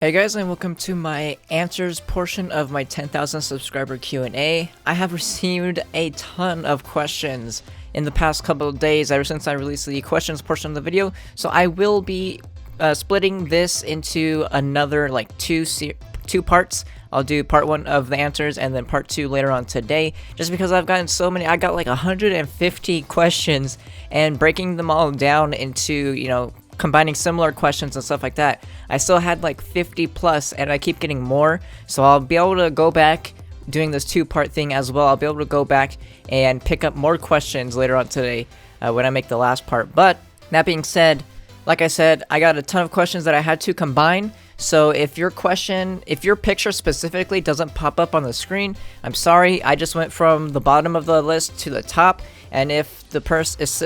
Hey guys, and welcome to my answers portion of my 10,000 subscriber Q&A. I have received a ton of questions in the past couple of days ever since I released the questions portion of the video, so I will be splitting this into another like two parts. I'll do part 1 of the answers and then part 2 later on today, just because I've gotten so many. I got like 150 questions, and breaking them all down into, combining similar questions and stuff like that, I still had like 50 plus, and I keep getting more, so I'll be able to go back doing this 2-part thing as well. I'll be able to go back and pick up more questions later on today when I make the last part. But that being said, like I said, I got a ton of questions that I had to combine. So if your picture specifically doesn't pop up on the screen, I'm sorry. I just went from the bottom of the list to the top, and if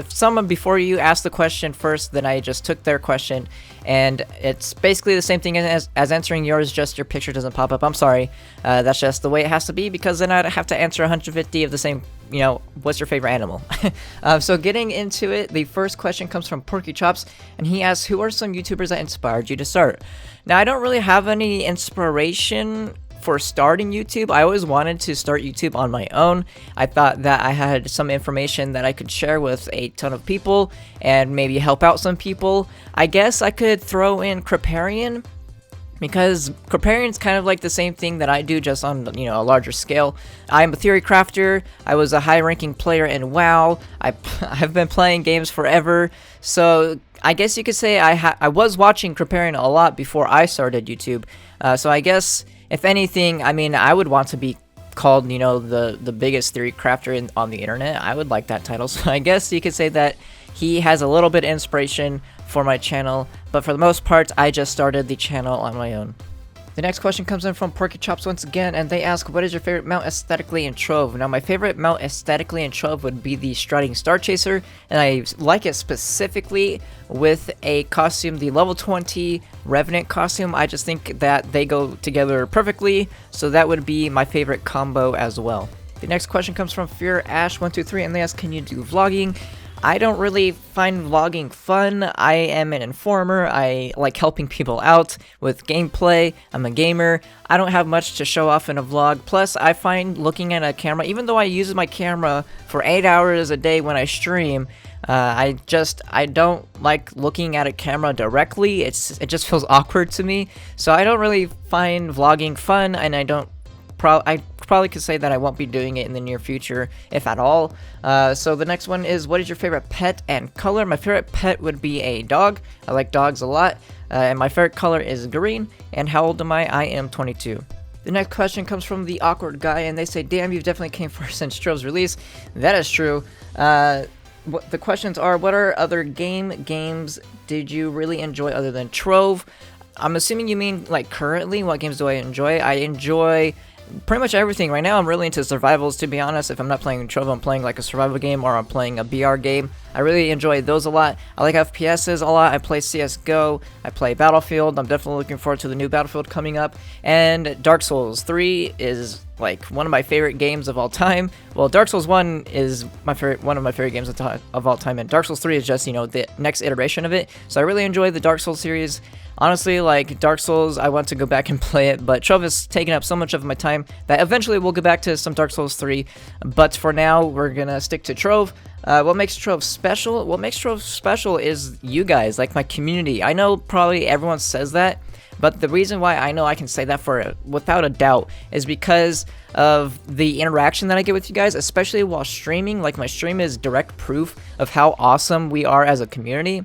someone before you asked the question first, then I just took their question, and it's basically the same thing as answering yours, just your picture doesn't pop up. I'm sorry. That's just the way it has to be, because then I'd have to answer 150 of the same, what's your favorite animal? So getting into it, the first question comes from Porky Chops, and he asks, who are some YouTubers that inspired you to start? Now, I don't really have any inspiration for starting YouTube. I always wanted to start YouTube on my own. I thought that I had some information that I could share with a ton of people and maybe help out some people. I guess I could throw in Kripparrian, because Kripparrian's kind of like the same thing that I do, just on a larger scale. I'm a theory crafter. I was a high-ranking player in WoW. I've been playing games forever, so I guess you could say I was watching Kripparrian a lot before I started YouTube. So I guess, if anything, I mean, I would want to be called, the biggest theory crafter on the internet. I would like that title. So I guess you could say that he has a little bit of inspiration for my channel, but for the most part, I just started the channel on my own. The next question comes in from Porky Chops once again, and they ask, what is your favorite mount aesthetically in Trove? Now, my favorite mount aesthetically in Trove would be the Striding Star Chaser, and I like it specifically with a costume, the level 20 Revenant costume. I just think that they go together perfectly, so that would be my favorite combo as well. The next question comes from Fear Ash 123, and they ask, can you do vlogging? I don't really find vlogging fun. I am an informer. I like helping people out with gameplay. I'm a gamer. I don't have much to show off in a vlog. Plus, I find looking at a camera, even though I use my camera for 8 hours a day when I stream, I don't like looking at a camera directly. It just feels awkward to me. So I don't really find vlogging fun, and I probably could say that I won't be doing it in the near future, if at all. So the next one is, what is your favorite pet and color? My favorite pet would be a dog. I like dogs a lot. And my favorite color is green. And how old am I? I am 22. The next question comes from the awkward guy, and they say, damn, you've definitely came first since Trove's release. That is true. The questions are, what are other games did you really enjoy other than Trove? I'm assuming you mean like currently, what games do I enjoy? I enjoy pretty much everything. Right now I'm really into survivals, to be honest. If I'm not playing Trove, I'm playing like a survival game, or I'm playing a BR game. I really enjoy those a lot. I like FPSs a lot. I play CSGO, I play Battlefield. I'm definitely looking forward to the new Battlefield coming up. And Dark Souls 3 is like one of my favorite games of all time. Well, Dark Souls 1 is one of my favorite games of all time, and Dark Souls 3 is just, the next iteration of it. So I really enjoy the Dark Souls series. Honestly, like Dark Souls, I want to go back and play it, but Trove is taking up so much of my time that eventually we'll go back to some Dark Souls 3. But for now, we're gonna stick to Trove. What makes Trove special? What makes Trove special is you guys, like my community. I know probably everyone says that, but the reason why I know I can say that without a doubt is because of the interaction that I get with you guys, especially while streaming. Like, my stream is direct proof of how awesome we are as a community.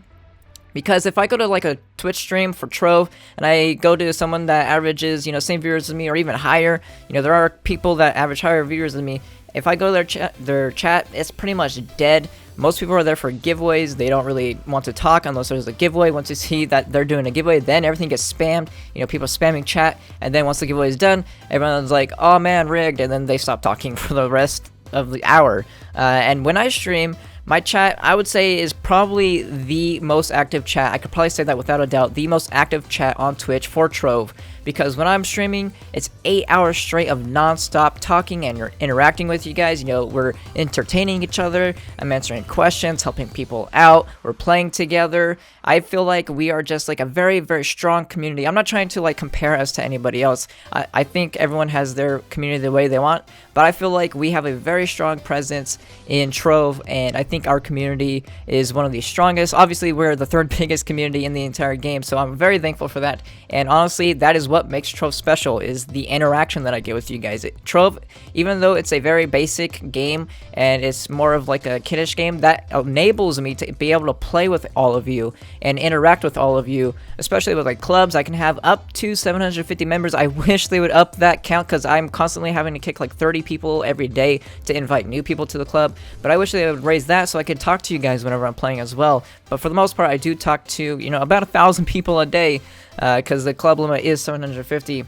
Because if I go to like a Twitch stream for Trove, and I go to someone that averages, same viewers as me or even higher, there are people that average higher viewers than me. If I go to their chat, it's pretty much dead. Most people are there for giveaways. They don't really want to talk unless there's a giveaway. Once you see that they're doing a giveaway, then everything gets spammed. People spamming chat, and then once the giveaway is done, everyone's like, oh man, rigged, and then they stop talking for the rest of the hour. And when I stream, my chat, I would say, is probably the most active chat. I could probably say that without a doubt, the most active chat on Twitch for Trove, because when I'm streaming, it's 8 hours straight of non-stop talking and interacting with you guys. You know, we're entertaining each other, I'm answering questions, helping people out, we're playing together. I feel like we are just like a very, very strong community. I'm not trying to like compare us to anybody else. I think everyone has their community the way they want, but I feel like we have a very strong presence in Trove, and I think our community is one of the strongest. Obviously, we're the third biggest community in the entire game, so I'm very thankful for that. And honestly, that is what makes Trove special, is the interaction that I get with you guys. Trove, even though it's a very basic game and it's more of like a kiddish game, that enables me to be able to play with all of you and interact with all of you, especially with like clubs. I can have up to 750 members. I wish they would up that count, because I'm constantly having to kick like 30 people every day to invite new people to the club, but I wish they would raise that so I could talk to you guys whenever I'm playing as well. But for the most part, I do talk to, you know, about 1,000 people a day, because the club limit is 750.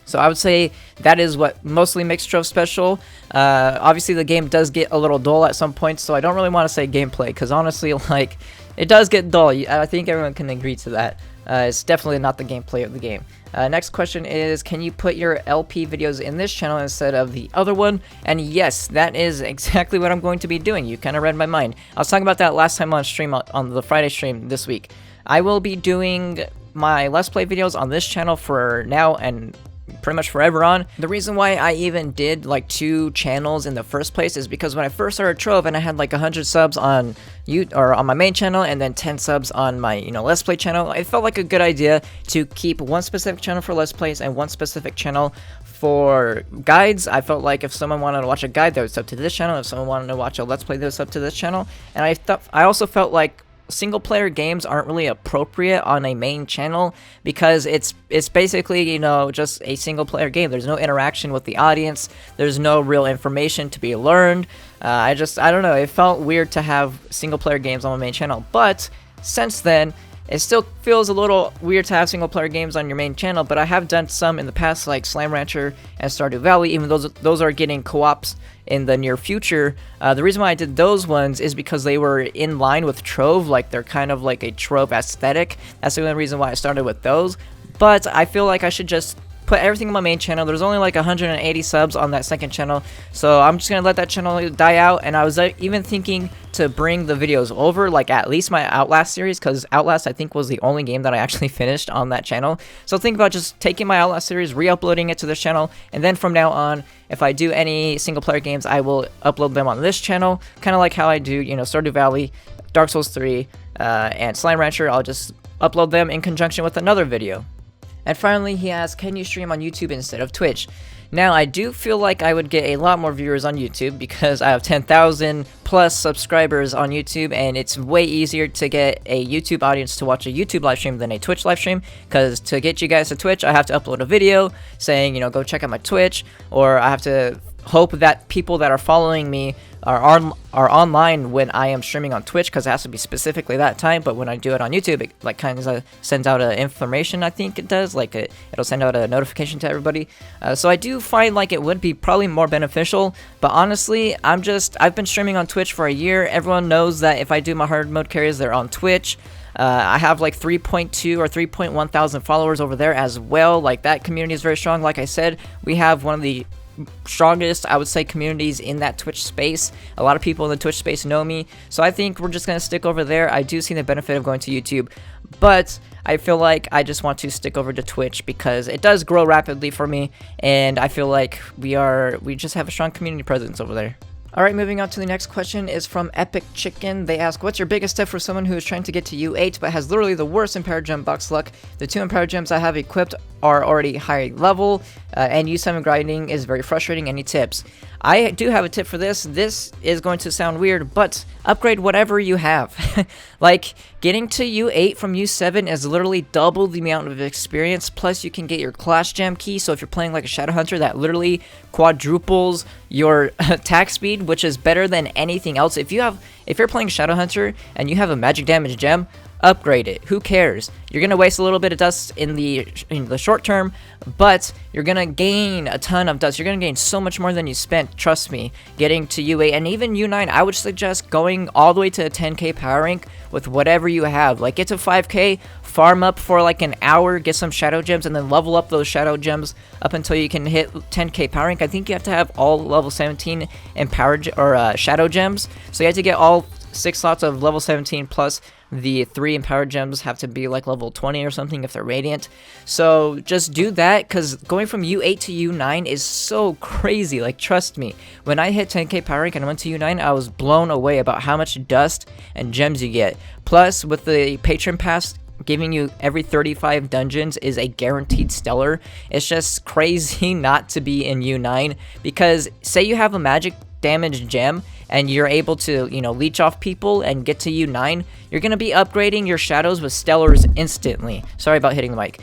So I would say that is what mostly makes Trove special. Obviously, the game does get a little dull at some points, so I don't really want to say gameplay, because honestly, like, it does get dull. I think everyone can agree to that. It's definitely not the gameplay of the game. Next question is, can you put your LP videos in this channel instead of the other one? And yes, that is exactly what I'm going to be doing. You kind of read my mind. I was talking about that last time on stream, on the Friday stream this week. I will be doing my Let's Play videos on this channel for now and pretty much forever on. The reason why I even did like 2 channels in the first place is because when I first started Trove and I had like 100 subs on on my main channel and then 10 subs on my, you know, Let's Play channel, it felt like a good idea to keep one specific channel for Let's Plays and one specific channel for guides. I felt like if someone wanted to watch a guide, they would sub to this channel. If someone wanted to watch a Let's Play, they would sub to this channel. And I also felt like single player games aren't really appropriate on a main channel, because it's basically, you know, just a single player game. There's no interaction with the audience, there's no real information to be learned. I don't know, it felt weird to have single player games on my main channel. But since then, it still feels a little weird to have single player games on your main channel, but I have done some in the past, like Slime Rancher and Stardew Valley. Even those are getting co-ops in the near future. The reason why I did those ones is because they were in line with Trove, like they're kind of like a Trove aesthetic. That's the only reason why I started with those. But I feel like I should just put everything on my main channel. There's only like 180 subs on that second channel, so I'm just gonna let that channel die out. And I was even thinking to bring the videos over, like at least my Outlast series, because Outlast I think was the only game that I actually finished on that channel. So think about just taking my Outlast series, re-uploading it to this channel, and then from now on, if I do any single player games, I will upload them on this channel, kind of like how I do, you know, Stardew Valley, Dark Souls 3, and Slime Rancher. I'll just upload them in conjunction with another video. And finally, he asks, can you stream on YouTube instead of Twitch? Now, I do feel like I would get a lot more viewers on YouTube, because I have 10,000 plus subscribers on YouTube, and it's way easier to get a YouTube audience to watch a YouTube live stream than a Twitch live stream. Because to get you guys to Twitch, I have to upload a video saying, you know, go check out my Twitch, or I have to hope that people that are following me are online when I am streaming on Twitch, because it has to be specifically that time. But when I do it on YouTube, it like kind of sends out an information. I think it does, like it'll send out a notification to everybody. So I do find like it would be probably more beneficial. But honestly, I've been streaming on Twitch for a year. Everyone knows that if I do my hard mode carries, they're on Twitch. I have like 3.2 or 3.1 thousand followers over there as well. Like, that community is very strong. Like I said, we have one of the strongest, I would say, communities in that Twitch space. A lot of people in the Twitch space know me, so I think we're just gonna stick over there. I do see the benefit of going to YouTube, but I feel like I just want to stick over to Twitch because it does grow rapidly for me, and I feel like we just have a strong community presence over there. Alright, moving on to the next question is from Epic Chicken. They ask, what's your biggest tip for someone who is trying to get to U8 but has literally the worst Empowered Gem box luck? The 2 Empowered Gems I have equipped are already high level, and U7 grinding is very frustrating. Any tips? I do have a tip for this. This is going to sound weird, but upgrade whatever you have. Like, getting to U8 from U7 is literally double the amount of experience, plus you can get your Clash Gem key, so if you're playing like a Shadow Hunter, that literally quadruples your attack speed, which is better than anything else. If you're playing Shadow Hunter and you have a magic damage gem, upgrade it. Who cares? You're gonna waste a little bit of dust in the short term, but you're gonna gain a ton of dust. You're gonna gain so much more than you spent. Trust me. Getting to U8 and even U9, I would suggest going all the way to a 10k power rank with whatever you have. Like, get to 5k, farm up for like an hour, get some shadow gems, and then level up those shadow gems up until you can hit 10k power rank. I think you have to have all level 17 shadow gems, so you have to get all 6 slots of level 17 plus the 3 empowered gems have to be like level 20 or something if they're radiant. So just do that, because going from U8 to U9 is so crazy. Like, trust me, when I hit 10k power rank and I went to U9, I was blown away about how much dust and gems you get. Plus, with the patron pass giving you every 35 dungeons is a guaranteed stellar. It's just crazy not to be in U9, because say you have a magic damage gem and you're able to, you know, leech off people and get to U9, you're going to be upgrading your shadows with stellars instantly. Sorry about hitting the mic.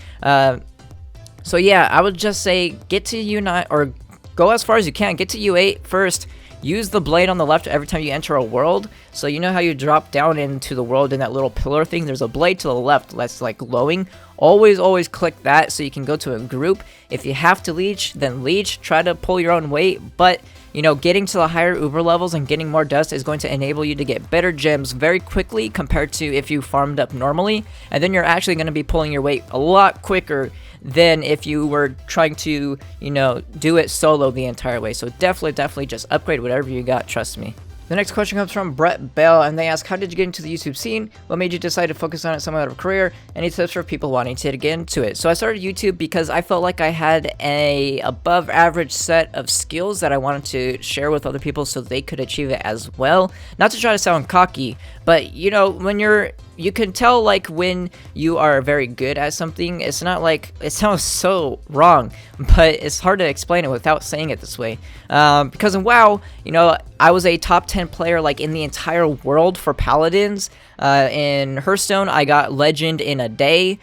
So yeah, I would just say get to U9, or go as far as you can. Get to U8 first. Use the blade on the left every time you enter a world. So you know how you drop down into the world in that little pillar thing? There's a blade to the left that's like glowing. Always click that so you can go to a group. If you have to leech, then leech. Try to pull your own weight, but you know, getting to the higher uber levels and getting more dust is going to enable you to get better gems very quickly compared to if you farmed up normally. And then you're actually going to be pulling your weight a lot quicker than if you were trying to, you know, do it solo the entire way. So definitely just upgrade whatever you got, trust me. The next question comes from Brett Bell, and they ask, how did you get into the YouTube scene? What made you decide to focus on it somewhat of a career? Any tips for people wanting to get into it? So I started YouTube because I felt like I had a above average set of skills that I wanted to share with other people so they could achieve it as well. Not to try to sound cocky, but you know, when you can tell like when you are very good at something. It's not like, it sounds so wrong, but it's hard to explain it without saying it this way. Because in WoW, you know, I was a top 10 player like in the entire world for paladins. In Hearthstone, I got legend in a day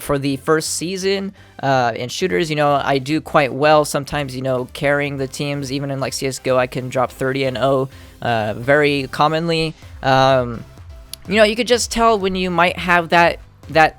for the first season. In shooters, you know, I do quite well sometimes, you know, carrying the teams. Even in like CSGO, I can drop 30-0 very commonly. You know, you could just tell when you might have that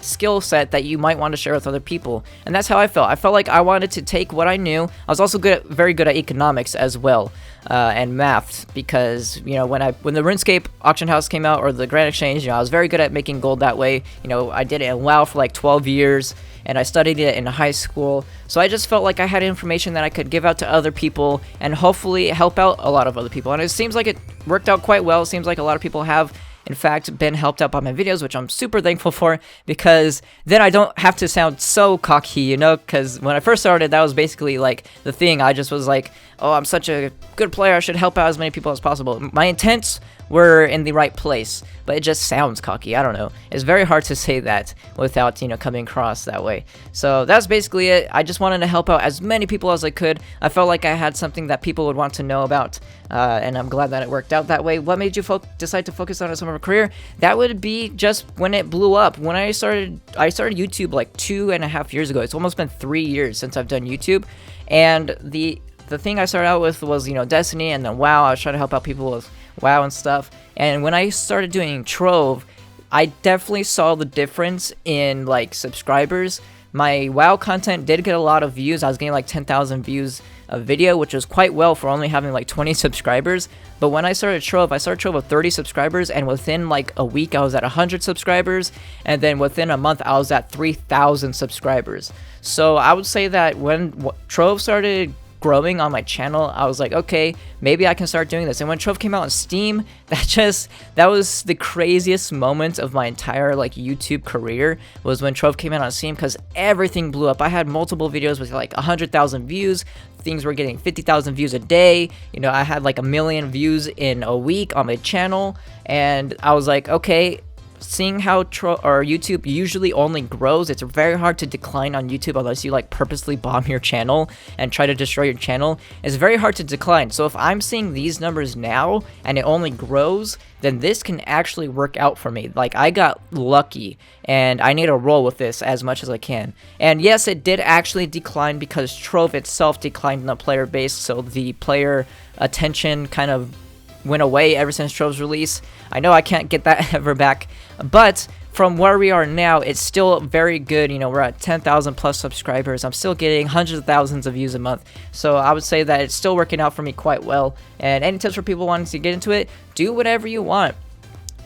skill set that you might want to share with other people, and that's how I felt. I felt like I wanted to take what I knew. I was also very good at economics as well, and math, because you know, when the RuneScape auction house came out, or the Grand Exchange, you know, I was very good at making gold that way. You know, I did it in WoW for like 12 years, and I studied it in high school. So I just felt like I had information that I could give out to other people and hopefully help out a lot of other people. And it seems like it worked out quite well. It seems like a lot of people have, in fact, been helped out by my videos, which I'm super thankful for, because then I don't have to sound so cocky, you know, because when I first started, that was basically like the thing. I just was like, oh, I'm such a good player, I should help out as many people as possible. My intents were in the right place, but it just sounds cocky. I don't know. It's very hard to say that without, you know, coming across that way. So that's basically it. I just wanted to help out as many people as I could. I felt like I had something that people would want to know about, and I'm glad that it worked out that way. What made you decide to focus on a summer career? That would be just when it blew up. When I started YouTube like 2.5 years ago. It's almost been 3 years since I've done YouTube, and the thing I started out with was, you know, Destiny, and then WoW. I was trying to help out people with WoW and stuff. And when I started doing Trove, I definitely saw the difference in like subscribers. My WoW content did get a lot of views. I was getting like 10,000 views a video, which was quite well for only having like 20 subscribers. But when I started Trove with 30 subscribers, and within like a week I was at 100 subscribers, and then within a month I was at 3,000 subscribers. So I would say that when Trove started growing on my channel, I was like, okay, maybe I can start doing this. And when Trove came out on Steam, that was the craziest moment of my entire like YouTube career, was when Trove came out on Steam, because everything blew up. I had multiple videos with like 100,000 views. Things were getting 50,000 views a day. You know, I had like 1 million views in a week on my channel, and I was like, okay, seeing how YouTube usually only grows, it's very hard to decline on YouTube unless you like purposely bomb your channel and try to destroy your channel. It's very hard to decline. So if I'm seeing these numbers now and it only grows, then this can actually work out for me. Like, I got lucky, and I need to roll with this as much as I can. And yes, it did actually decline because Trove itself declined in the player base, so the player attention kind of went away ever since Trove's release. I know I can't get that ever back, but from where we are now, it's still very good. You know, we're at 10,000 plus subscribers. I'm still getting hundreds of thousands of views a month. So I would say that it's still working out for me quite well. And any tips for people wanting to get into it? Do whatever you want.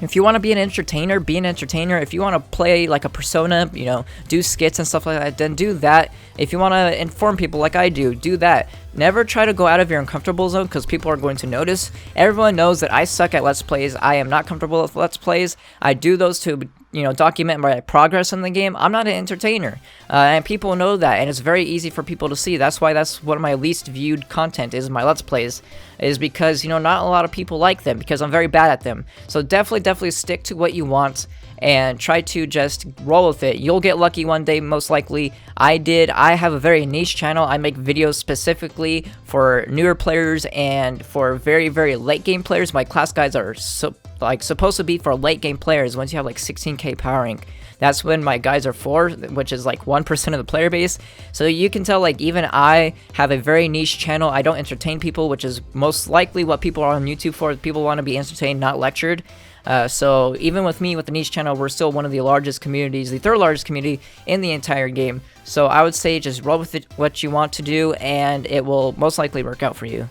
If you want to be an entertainer, be an entertainer. If you want to play like a persona, do skits and stuff like that, then do that. If you want to inform people like I do that. Never try to go out of your uncomfortable zone because people are going to notice. Everyone knows that I suck at Let's Plays. I am not comfortable with Let's Plays. I do those to document my progress in the game. I'm not an entertainer, and people know that, and it's very easy for people to see. That's why that's one of my least viewed content is my Let's Plays, is because not a lot of people like them because I'm very bad at them. So definitely stick to what you want and try to just roll with it. You'll get lucky one day, most likely. I did. I have a very niche channel. I make videos specifically for newer players and for very late game players. My class guides are supposed to be for late game players. Once you have like 16k power rank, that's when my guides are for, which is like 1% of the player base. So you can tell, like, even I have a very niche channel. I don't entertain people, which is most likely what people are on YouTube for. People want to be entertained, not lectured. So even with me, with the niche channel, we're still one of the largest communities, the third largest community in the entire game. So I would say just roll with it, what you want to do, and it will most likely work out for you.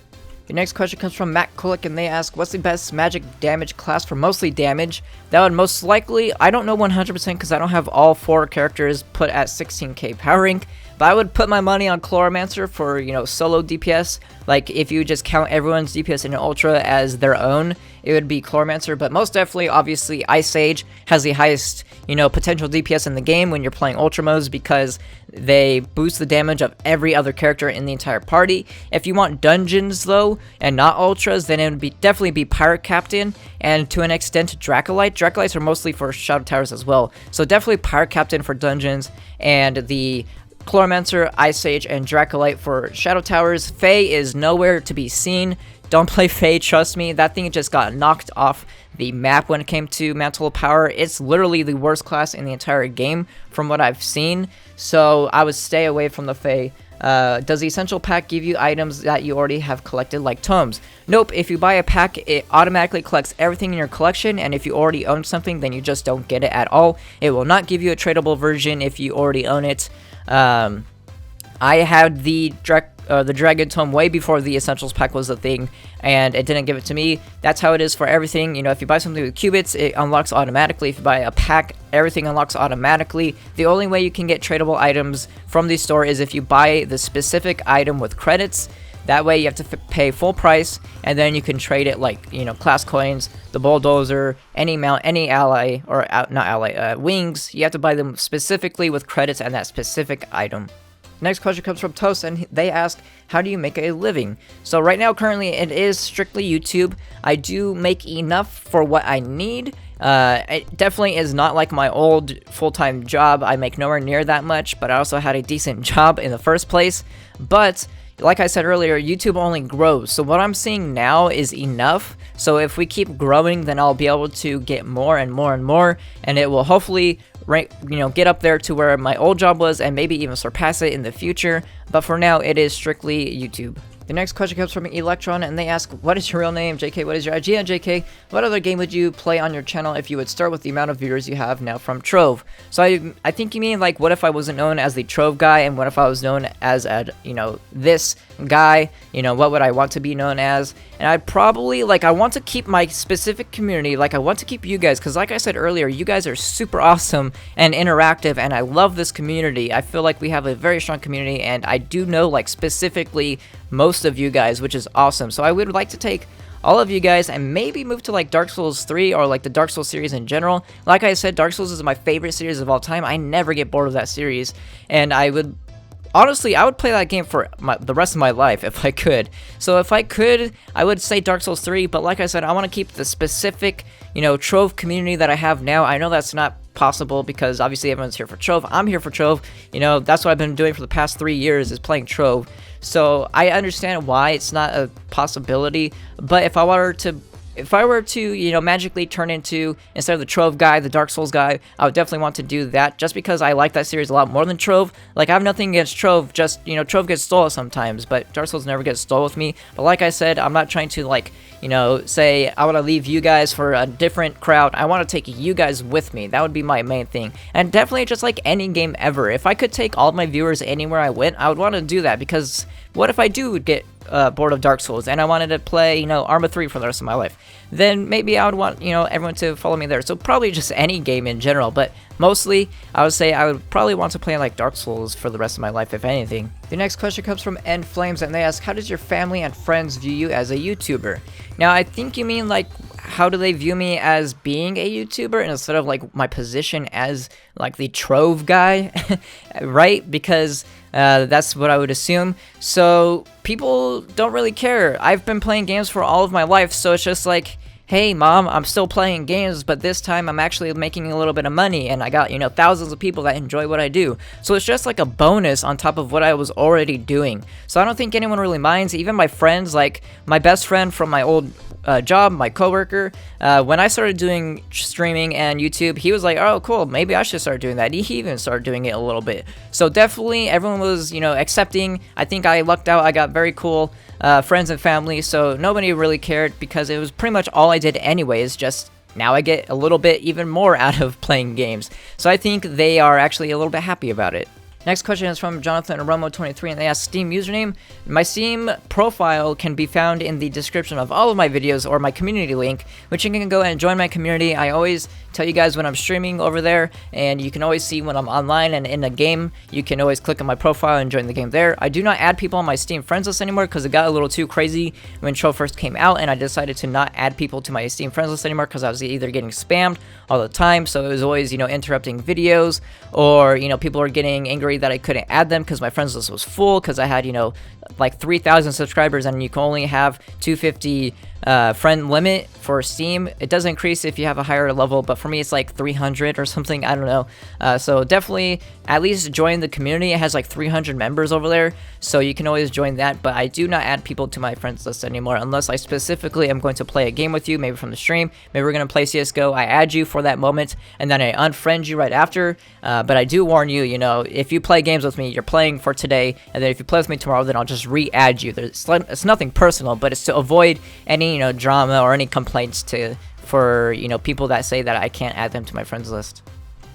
The next question comes from Matt Kulik, and they ask, what's the best magic damage class for mostly damage? That would most likely, I don't know 100% because I don't have all 4 characters put at 16k power rank, but I would put my money on Chloromancer for, solo DPS. Like, if you just count everyone's DPS in Ultra as their own, it would be Chloromancer. But most definitely, obviously, Ice Age has the highest, potential DPS in the game when you're playing Ultra modes because they boost the damage of every other character in the entire party. If you want dungeons, though, and not Ultras, then it would definitely be Pirate Captain, and to an extent, Dracolite. Dracolites are mostly for Shadow Towers as well. So definitely Pirate Captain for dungeons, and the Chloromancer, Ice Age, and Dracolite for Shadow Towers. Fae is nowhere to be seen. Don't play Fae, trust me. That thing just got knocked off the map when it came to Mantle of Power. It's literally the worst class in the entire game from what I've seen. So I would stay away from the Fae. Does the Essential Pack give you items that you already have collected, like tomes? Nope. If you buy a pack, it automatically collects everything in your collection, and if you already own something, then you just don't get it at all. It will not give you a tradable version if you already own it. I had the Dragon Tome way before the Essentials Pack was a thing, and it didn't give it to me. That's how it is for everything. If you buy something with qubits, it unlocks automatically. If you buy a pack, everything unlocks automatically. The only way you can get tradable items from the store is if you buy the specific item with credits. That way you have to pay full price, and then you can trade it like, class coins, the bulldozer, any mount, any ally, or not ally, wings. You have to buy them specifically with credits and that specific item. Next question comes from Toast, and they ask, how do you make a living? So right now, currently, it is strictly YouTube. I do make enough for what I need. It definitely is not like my old full-time job. I make nowhere near that much, but I also had a decent job in the first place. But like I said earlier, YouTube only grows. So what I'm seeing now is enough. So if we keep growing, then I'll be able to get more and more and more, and it will hopefully get up there to where my old job was and maybe even surpass it in the future. But for now, it is strictly YouTube. The next question comes from Electron, and they ask, what is your real name? JK, what is your IG? And JK, what other game would you play on your channel if you would start with the amount of viewers you have now from Trove? So I think you mean, like, what if I wasn't known as the Trove guy, and what if I was known as this guy? What would I want to be known as? And I'd probably, I want to keep my specific community, I want to keep you guys, because like I said earlier, you guys are super awesome and interactive, and I love this community. I feel like we have a very strong community, and I do know, specifically most of you guys, which is awesome. So I would like to take all of you guys and maybe move to Dark Souls 3 or the Dark Souls series in general. Like I said, Dark Souls is my favorite series of all time. I never get bored of that series, and honestly, I would play that game for the rest of my life if I could. So if I could, I would say Dark Souls 3, but like I said, I want to keep the specific, Trove community that I have now. I know that's not possible because obviously everyone's here for Trove. I'm here for Trove. That's what I've been doing for the past 3 years, is playing Trove. So I understand why it's not a possibility, but if I were to magically turn into, instead of the Trove guy, the Dark Souls guy, I would definitely want to do that, just because I like that series a lot more than Trove. I have nothing against Trove, just, Trove gets stolen sometimes, but Dark Souls never gets stolen with me. But like I said, I'm not trying to, say I want to leave you guys for a different crowd. I want to take you guys with me. That would be my main thing. And definitely just like any game ever. If I could take all my viewers anywhere I went, I would want to do that, because what if I do get bored of Dark Souls and I wanted to play, you know, Arma 3 for the rest of my life, then maybe I would want, you know, everyone to follow me there. So probably just any game in general, but mostly I would say I would probably want to play like Dark Souls for the rest of my life, if anything. The next question comes from End Flames, and they ask, how does your family and friends view you as a YouTuber? Now, I think you mean like, how do they view me as being a YouTuber instead of like my position as like the Trove guy, right? Because that's what I would assume. So people don't really care. I've been playing games for all of my life, so it's just like, hey mom, I'm still playing games, but this time I'm actually making a little bit of money and I got, you know, thousands of people that enjoy what I do. So it's just like a bonus on top of what I was already doing. So I don't think anyone really minds. Even my friends, like my best friend from my old job, my coworker, when I started doing streaming and YouTube, he was like, oh cool, maybe I should start doing that. He even started doing it a little bit. So definitely everyone was, you know, accepting. I think I lucked out. I got very cool friends and family, so nobody really cared because it was pretty much all I did anyways. Just now I get a little bit even more out of playing games, so I think they are actually a little bit happy about it. Next question is from Jonathan Romo23, and they ask, Steam username. My Steam profile can be found in the description of all of my videos or my community link, which you can go and join my community. I always tell you guys when I'm streaming over there, and you can always see when I'm online and in a game. You can always click on my profile and join the game there. I do not add people on my Steam friends list anymore because it got a little too crazy when Trove first came out, and I decided to not add people to my Steam friends list anymore because I was either getting spammed all the time, so it was always, you know, interrupting videos, or, you know, people are getting angry that I couldn't add them because my friends list was full because I had, you know, like 3,000 subscribers and you can only have 250 friend limit for Steam. It does increase if you have a higher level, but for me it's like 300 or something, I don't know. So definitely at least join the community. It has like 300 members over there, so you can always join that, but I do not add people to my friends list anymore unless I specifically am going to play a game with you, maybe from the stream, maybe we're going to play CSGO, I add you for that moment, and then I unfriend you right after. But I do warn you, you know, if you play games with me, you're playing for today, and then if you play with me tomorrow, then I'll just re-add you. It's nothing personal, but it's to avoid any, you know, drama or any complaints for, you know, people that say that I can't add them to my friends list.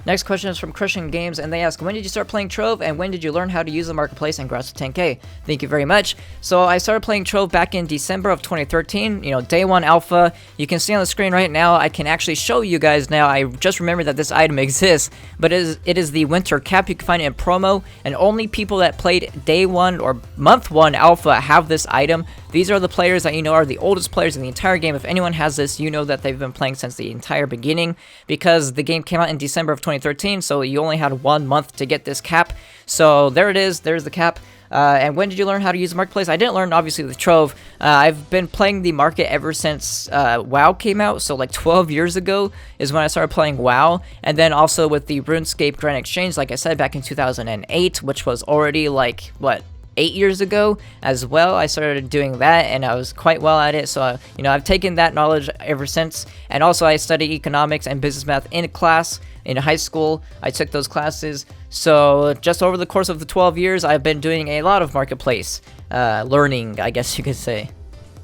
Next question is from Christian Games, and they ask, when did you start playing Trove, and when did you learn how to use the marketplace and grasp 10k? Thank you very much. So I started playing Trove back in December of 2013, you know, day 1 alpha. You can see on the screen right now, I can actually show you guys now. I just remembered that this item exists, but it is the winter cap. You can find it in promo, and only people that played day 1 or month 1 alpha have this item. These are the players that you know are the oldest players in the entire game. If anyone has this, you know that they've been playing since the entire beginning, because the game came out in December of 2013, so you only had 1 month to get this cap. So there it is, there's the cap. And when did you learn how to use the marketplace? I didn't learn, obviously, with Trove. I've been playing the market ever since WoW came out, so like 12 years ago is when I started playing WoW, and then also with the RuneScape Grand Exchange, like I said, back in 2008, which was already like, what, 8 years ago as well. I started doing that and I was quite well at it, so you know, I've taken that knowledge ever since. And also I studied economics and business math in class in high school. I took those classes, so just over the course of the 12 years I've been doing a lot of marketplace learning, I guess you could say.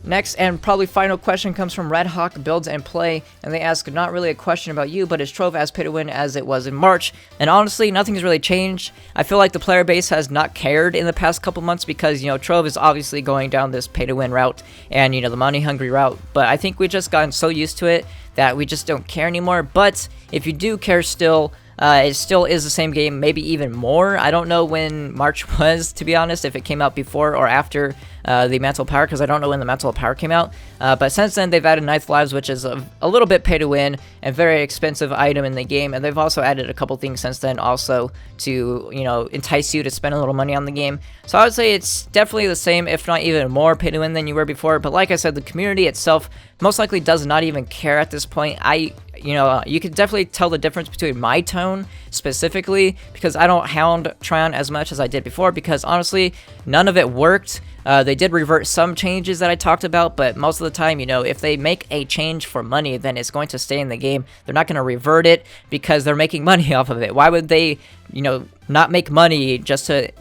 Next and probably final question comes from Red Hawk Builds and Play, and they ask, not really a question about you, but is Trove as pay to win as it was in March? And honestly, nothing's really changed. I feel like the player base has not cared in the past couple months because, you know, Trove is obviously going down this pay to win route and, you know, the money hungry route, but I think we've just gotten so used to it that we just don't care anymore. But if you do care still, it still is the same game, maybe even more. I don't know when March was, to be honest, if it came out before or after the Mantle of Power, because I don't know when the Mantle of Power came out. But since then, they've added Ninth Lives, which is a little bit pay to win and very expensive item in the game. And they've also added a couple things since then also to, you know, entice you to spend a little money on the game. So I would say it's definitely the same, if not even more pay to win than you were before. But like I said, the community itself most likely does not even care at this point. You know, you can definitely tell the difference between my tone specifically, because I don't hound Tryon as much as I did before, because honestly, none of it worked. They did revert some changes that I talked about, but most of the time, you know, if they make a change for money, then it's going to stay in the game. They're not going to revert it because they're making money off of it. Why would they, you know, not make money just to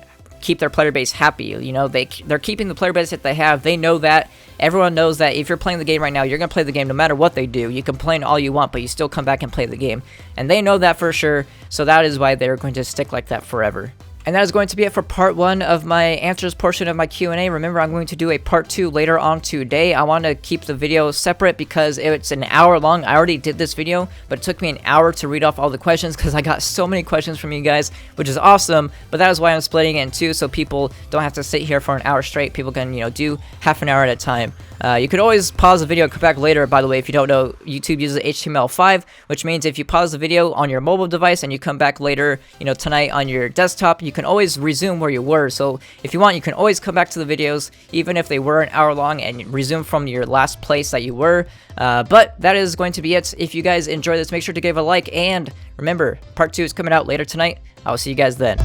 keep their player base happy? You know, they're keeping the player base that they have. They know that. Everyone knows that if you're playing the game right now, you're going to play the game no matter what they do. You complain all you want, but you still come back and play the game. And they know that for sure, so that is why they're going to stick like that forever. And that is going to be it for part 1 of my answers portion of my Q&A. Remember, I'm going to do a part 2 later on today. I want to keep the video separate because it's an hour long. I already did this video, but it took me an hour to read off all the questions because I got so many questions from you guys, which is awesome. But that is why I'm splitting it in two, so people don't have to sit here for an hour straight. People can, do half an hour at a time. You could always pause the video and come back later. By the way, if you don't know, YouTube uses HTML5, which means if you pause the video on your mobile device and you come back later, tonight on your desktop, you can always resume where you were. So if you want, you can always come back to the videos, even if they were an hour long, and resume from your last place that you were. But that is going to be it. If you guys enjoyed this, make sure to give a like, and remember, part 2 is coming out later tonight. I will see you guys then.